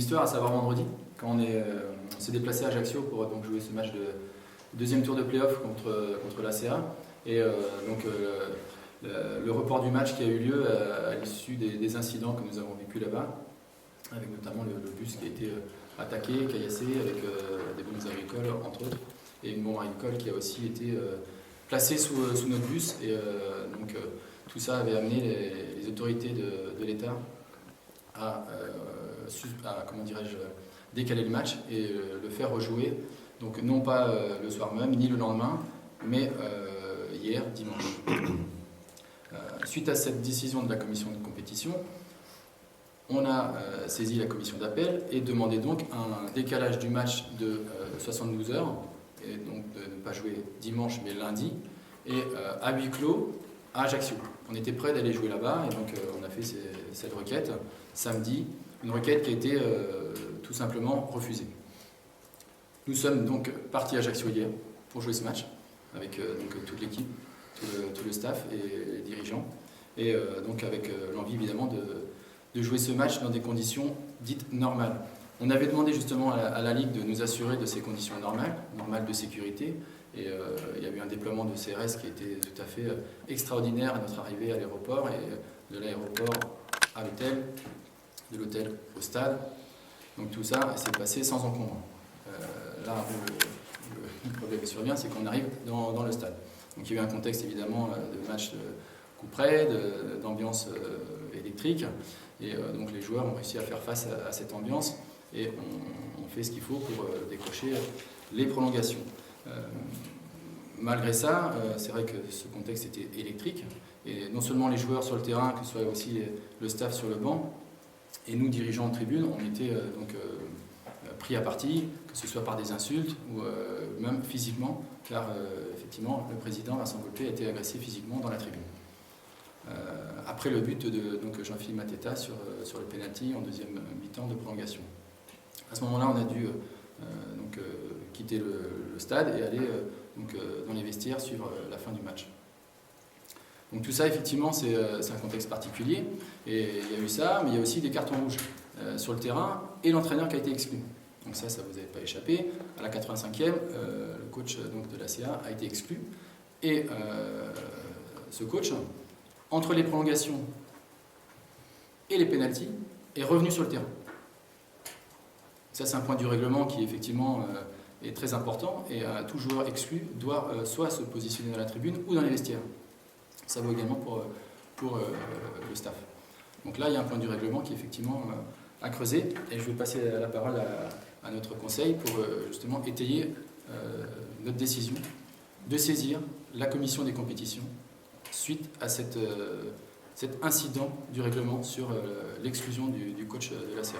histoire, à savoir vendredi, quand on s'est déplacé à Ajaccio pour donc jouer ce match de deuxième tour de play-off contre l'ACA. Et le report du match qui a eu lieu à l'issue des incidents que nous avons vécu là-bas, avec notamment le bus qui a été attaqué, caillassé, avec des bombes agricoles entre autres, et une bombe agricole qui a aussi été placée sous notre bus. Et donc tout ça avait amené les autorités de l'État à comment dirais-je, décaler le match et le faire rejouer. Donc non pas le soir même, ni le lendemain, mais hier, dimanche. Suite à cette décision de la commission de compétition, on a saisi la commission d'appel et demandé donc un décalage du match de 72 heures, et donc de ne pas jouer dimanche mais lundi, et à huis clos à Ajaccio. On était prêt d'aller jouer là-bas, et donc on a fait cette requête samedi, une requête qui a été tout simplement refusée. Nous sommes donc partis à Ajaccio hier pour jouer ce match, avec donc toute l'équipe, tout le staff et les dirigeants, et donc avec l'envie évidemment de jouer ce match dans des conditions dites normales. On avait demandé justement à la Ligue de nous assurer de ces conditions normales de sécurité, et il y a eu un déploiement de CRS qui a été tout à fait extraordinaire à notre arrivée à l'aéroport, et de l'aéroport à l'hôtel, de l'hôtel au stade. Donc tout ça s'est passé sans encombre. Là, le problème qui survient, c'est qu'on arrive dans le stade. Donc il y a eu un contexte évidemment de match de coup près, d'ambiance électrique, et donc les joueurs ont réussi à faire face à cette ambiance, et on fait ce qu'il faut pour décrocher les prolongations. Malgré ça, c'est vrai que ce contexte était électrique, et non seulement les joueurs sur le terrain, que ce soit aussi le staff sur le banc, et nous dirigeants de tribune, on était donc pris à partie, que ce soit par des insultes ou même physiquement, car effectivement le président Vincent Volpe a été agressé physiquement dans la tribune. Après le but de donc Jean-Philippe Mateta sur le penalty en deuxième mi-temps de prolongation. À ce moment-là, on a dû donc quitter le stade et aller donc dans les vestiaires suivre la fin du match. Donc tout ça, effectivement, c'est un contexte particulier, et il y a eu ça, mais il y a aussi des cartons rouges sur le terrain et l'entraîneur qui a été exclu. Donc ça vous avait pas échappé. À la 85e, le coach donc, de l'ACA a été exclu, et ce coach, entre les prolongations et les pénaltys, est revenu sur le terrain. Ça, c'est un point du règlement qui, effectivement, est très important, et tout joueur exclu doit soit se positionner dans la tribune ou dans les vestiaires. Ça vaut également pour le staff. Donc là, il y a un point du règlement qui est effectivement à creuser, et je vais passer la parole à notre conseil pour justement étayer notre décision de saisir la commission des compétitions suite à cet incident du règlement sur l'exclusion du coach de la CA.